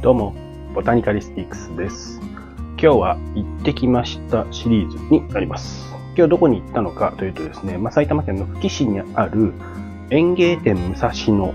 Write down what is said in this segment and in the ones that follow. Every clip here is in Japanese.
どうも、ボタニカリスティックスです。今日は行ってきましたシリーズになります。今日どこに行ったのかというとですね、埼玉県の久喜市にある園芸店武蔵野、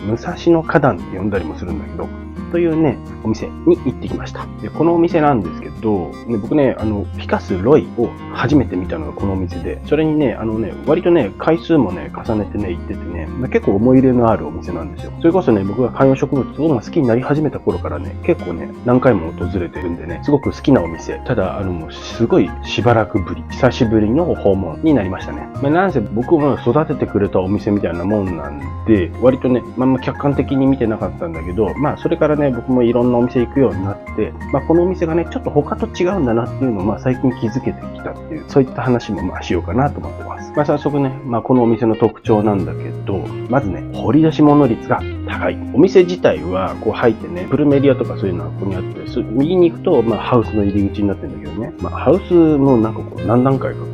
武蔵野花壇って呼んだりもするんだけど、というね、お店に行ってきました。で、このお店なんですけど、僕ね、フィカスロイを初めて見たのがこのお店で、それにね、割とね、回数もね、重ねてね、行っててね、結構思い入れのあるお店なんですよ。それこそね、僕が観葉植物を好きになり始めた頃からね、結構ね、何回も訪れてるんでね、すごく好きなお店。ただ、もうすごいしばらくぶり、久しぶりの訪問になりましたね。なんせ僕も育ててくれたお店みたいなもんなんで、割とね、客観的に見てなかったんだけど、それからね、僕もいろんなお店行くようになって、このお店がね、ちょっと他と違うんだなっていうのを、最近気づけてきたっていう、そういった話もしようかなと思ってます。早速ね、このお店の特徴なんだけど、まずね、掘り出し物率が高い。お店自体は、こう入ってね、プルメリアとかそういうのはここにあって、右に行くと、ハウスの入り口になってるんだけどね、ハウスもなんかこう、何段階かこ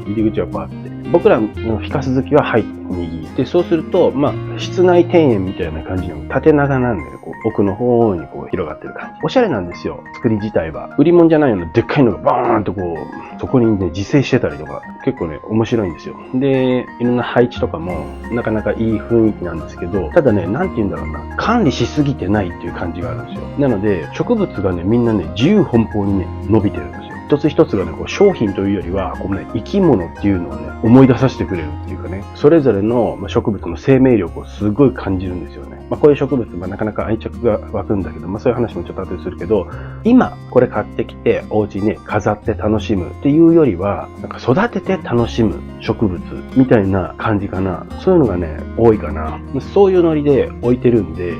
う、入り口がこうあって、僕らのフィカス好きは入って右。で、そうすると、室内庭園みたいな感じの縦長なんで、こう、奥の方にこう広がってる感じ。おしゃれなんですよ、作り自体は。売り物じゃないようなでっかいのがバーンとこう、そこにね、自生してたりとか、結構ね、面白いんですよ。で、いろんな配置とかも、なかなかいい雰囲気なんですけど、ただね、なんて言うんだろうな、管理しすぎてないっていう感じがあるんですよ。なので、植物がね、みんなね、自由奔放にね、伸びてるんですよ。一つ一つがね、こう商品というよりは、こうね、生き物っていうのをね、思い出させてくれるっていうかね、それぞれの植物の生命力をすごい感じるんですよね。こういう植物はなかなか愛着が湧くんだけど、そういう話もちょっと後でするけど、今これ買ってきてお家にね、飾って楽しむっていうよりは、育てて楽しむ植物みたいな感じかな。そういうのがね、多いかな。そういうノリで置いてるんで、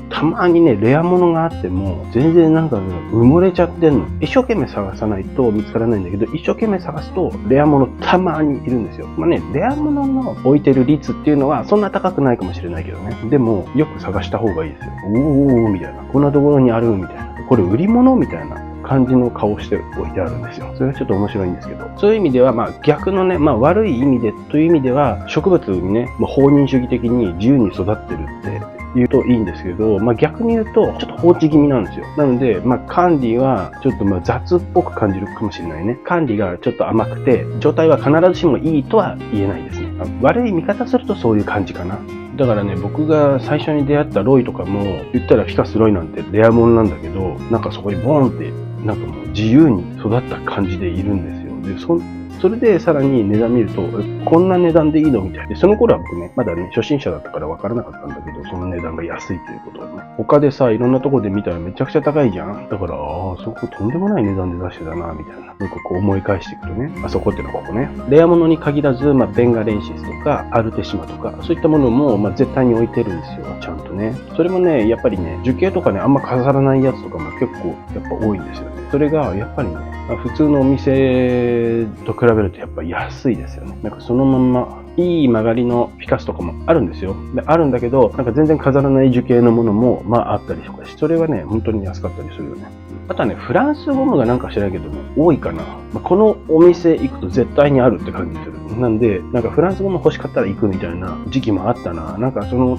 たまにね、レア物があっても、全然埋もれちゃってんの。一生懸命探さないと見つからないんだけど、一生懸命探すと、レア物たまにいるんですよ。レア物の置いてる率っていうのは、そんな高くないかもしれないけどね。でも、よく探した方がいいですよ。おーみたいな。こんなところにあるみたいな。これ売り物みたいな感じの顔して置いてあるんですよ。それがちょっと面白いんですけど。そういう意味では、逆のね、悪い意味でという意味では、植物にね、放任主義的に自由に育ってるって言うといいんですけど、逆に言うと、ちょっと放置気味なんですよ。なので、管理はちょっと雑っぽく感じるかもしれないね。管理がちょっと甘くて、状態は必ずしもいいとは言えないですね。悪い見方するとそういう感じかな。だからね、僕が最初に出会ったロイとかも、言ったらフィカスロイなんてレアもんなんだけど、そこにボーンって、もう自由に育った感じでいるんですよ。で、それでさらに値段見ると、こんな値段でいいのみたいで、その頃は僕ね、まだね、初心者だったから分からなかったんだけど、その値段が安いということはね。他でさ、いろんなとこで見たらめちゃくちゃ高いじゃん。だから、そことんでもない値段で出してたな、みたいな。こう思い返していくとね、あそこってのはここね。レア物に限らず、ベンガレンシスとか、アルテシマとか、そういったものも、絶対に置いてるんですよ。ちゃんとね。それもね、やっぱりね、樹形とかね、あんま飾らないやつとかも結構、やっぱ多いんですよね。それが、やっぱりね、普通のお店と比べるとやっぱ安いですよね。そのまんま、いい曲がりのフィカスとかもあるんですよ。で、あるんだけど、全然飾らない樹形のものも、あったりとかし、それはね、本当に安かったりするよね。あとはね、フランスゴムが知らないけどね、多いかな。このお店行くと絶対にあるって感じする。なんで、フランスゴム欲しかったら行くみたいな時期もあったな。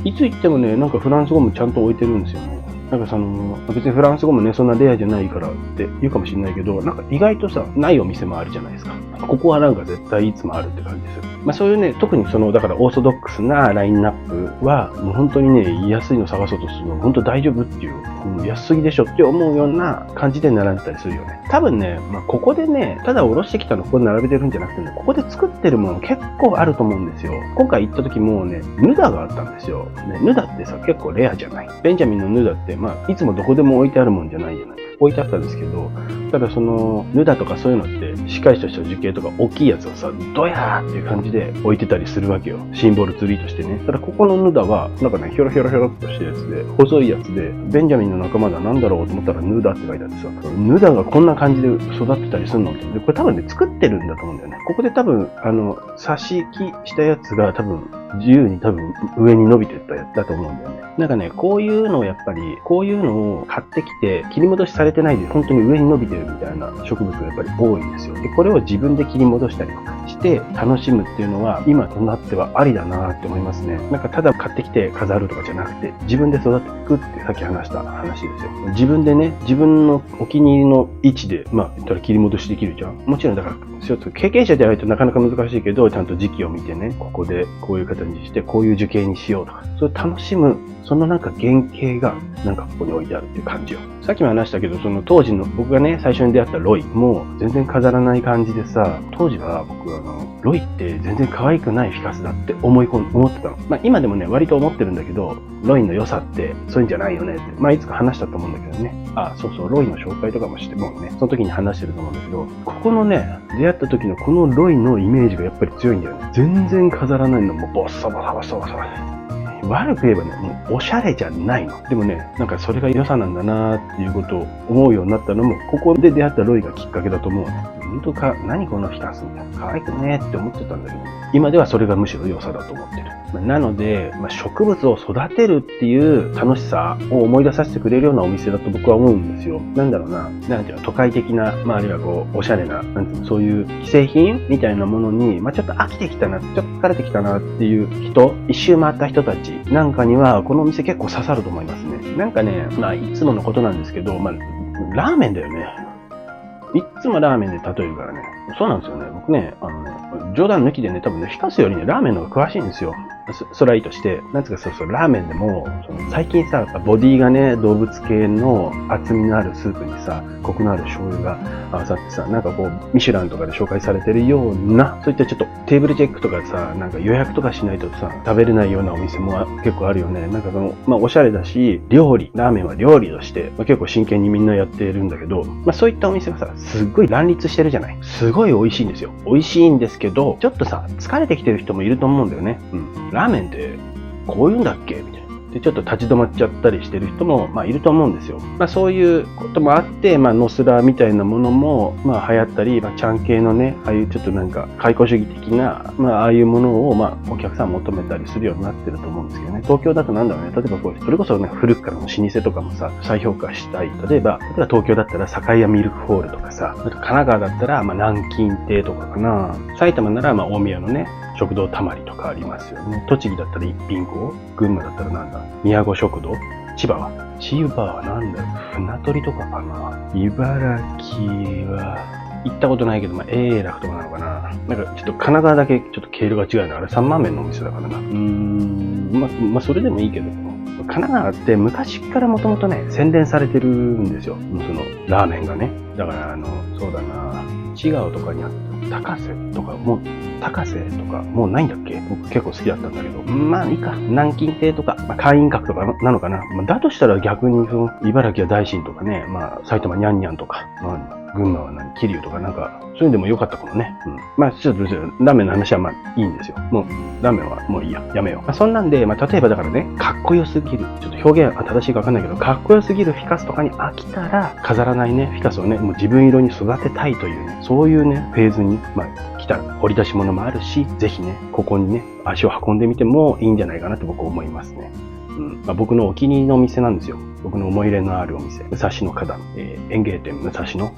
いつ行ってもね、フランスゴムちゃんと置いてるんですよね。別にフランス語もね、そんなレアじゃないからって言うかもしれないけど、意外とさ、ないお店もあるじゃないですか。ここは絶対いつもあるって感じでする。そういうね、特にだからオーソドックスなラインナップは、もう本当にね、安いの探そうとするの本当大丈夫っていう、安すぎでしょって思うような感じで並んでたりするよね。多分ね、ここでね、ただおろしてきたのここで並べてるんじゃなくてね、ここで作ってるもの結構あると思うんですよ。今回行った時もね、ヌダがあったんですよ。ね、ヌダってさ、結構レアじゃない。ベンジャミンのヌダっていつもどこでも置いてあるもんじゃないじゃない。置いてあったんですけど、ただヌダとかそういうのって、しっかりとした樹形とか大きいやつをさ、ドヤーっていう感じで置いてたりするわけよ。シンボルツリーとしてね。ただここのヌダは、ヒョロヒョロヒョロっとしたやつで、細いやつで、ベンジャミンの仲間だなんだろうと思ったらヌダって書いてあってさ、ヌダがこんな感じで育ってたりするのって、で、これ多分ね、作ってるんだと思うんだよね。ここで多分、挿し木したやつが多分、自由に多分上に伸びてったやつだと思うんだよね。こういうのをやっぱり、こういうのを買ってきて、切り戻しされてないで、本当に上に伸びててるみたいな植物がやっぱり多いんですよ。で、これを自分で切り戻したりとかして楽しむっていうのは今となってはありだなって思いますね。なんかただ買ってきて飾るとかじゃなくて自分で育てていくってさっき話した話ですよ。自分でね、自分のお気に入りの位置で、言ったら切り戻しできるじゃん。もちろんだから、経験者でないとなかなか難しいけど、ちゃんと時期を見てね、ここでこういう形にして、こういう樹形にしようとか、それを楽しむ、そのなんか原型がなんかここに置いてあるっていう感じよ。さっきも話したけど、その当時の僕がね、最初に出会ったロイも全然飾らない感じでさ、当時は僕ロイって全然可愛くないフィカスだって思ってたの。今でもね、割と思ってるんだけど、ロイの良さってそういうんじゃないよねって。いつか話したと思うんだけどね。そうそう、ロイの紹介とかもしてもね、その時に話してると思うんだけど、ここのね、出会った時のこのロイのイメージがやっぱり強いんだよね。全然飾らないのもボッサボサボサボサ。悪く言えばね、もうおしゃれじゃないの。でもね、なんかそれが良さなんだなーっていうことを思うようになったのも、ここで出会ったロイがきっかけだと思うね。本当か、何このフィカスみたいな。可愛くねーって思ってたんだけど、今ではそれがむしろ良さだと思ってる。なので、植物を育てるっていう楽しさを思い出させてくれるようなお店だと僕は思うんですよ。なんだろうな、なんていうの、都会的な、あるいはこう、おしゃれな、なんていうの、そういう既製品みたいなものに、ちょっと飽きてきたな、ちょっと疲れてきたなっていう人、一周回った人たちなんかには、このお店結構刺さると思いますね。なんかね、いつものことなんですけど、ラーメンだよね。いつもラーメンで例えるからね。そうなんですよね。僕ね、冗談抜きでね、多分ね、フィカスよりね、ラーメンの方が詳しいんですよ。それはいいとして、なんつうかそう、ラーメンでも、最近さ、ボディがね、動物系の厚みのあるスープにさ、コクのある醤油が合わさってさ、なんかこう、ミシュランとかで紹介されてるような、そういったちょっとテーブルチェックとかさ、なんか予約とかしないとさ、食べれないようなお店も結構あるよね。なんかおしゃれだし、ラーメンは料理として、結構真剣にみんなやってるんだけど、そういったお店がさ、すっごい乱立してるじゃない。すごい美味しいんですよ。美味しいんですけど、ちょっとさ、疲れてきてる人もいると思うんだよね。ラーメンってこういうんだっけみたいな。で、ちょっと立ち止まっちゃったりしてる人も、いると思うんですよ。そういうこともあって、ノスラーみたいなものも、流行ったり、チャン系のね、ああいうちょっとなんか、解雇主義的な、ああいうものを、お客さん求めたりするようになってると思うんですけどね。東京だとなんだろうね。例えばこう、それこそね、古くからの老舗とかもさ、再評価したい。例えば東京だったら栄屋ミルクホールとかさ、あと神奈川だったら、南京亭とかかな。埼玉なら、大宮のね、食堂たまりとかありますよね。栃木だったら一品校、群馬だったらなんだ、宮古食堂、千葉はなんだろう、船取とかかな。茨城は行ったことないけど、永楽とかなのかな。なんかちょっと神奈川だけちょっと経路が違うの。あれ三万麺のお店だからな。それでもいいけど、神奈川って昔からもともとね、洗練されてるんですよ。そのラーメンがね。だからそうだな、違うとかにあった高瀬とかもうないんだっけ。僕結構好きだったんだけど。いいか。南京亭とか、会員閣とかなのかな。だとしたら逆に茨城は大新とかね、埼玉にゃんにゃんとか、群馬は桐生とかなんか、そういうのでも良かったかもね。ちょっとラーメンの話はいいんですよ。もう、ラーメンはもういいや。やめよう。そんなんで、例えばだからね、かっこよすぎる。ちょっと表現は正しいかわかんないけど、かっこよすぎるフィカスとかに飽きたら、飾らないね、フィカスをね、もう自分色に育てたいというね、そういうね、フェーズに、来た掘り出し物もあるし、ぜひね、ここにね、足を運んでみてもいいんじゃないかなって僕は思いますね。僕のお気に入りのお店なんですよ。僕の思い入れのあるお店。武蔵野花壇、園芸店武蔵野。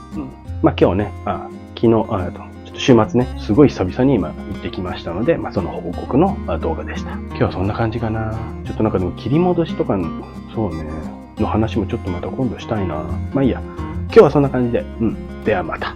今日ね、昨日、ちょっと週末ね、すごい久々に今行ってきましたので、その報告の動画でした。今日はそんな感じかな。ちょっとなんかでも切り戻しとか、そうね、の話もちょっとまた今度したいな。いいや。今日はそんな感じで、ではまた。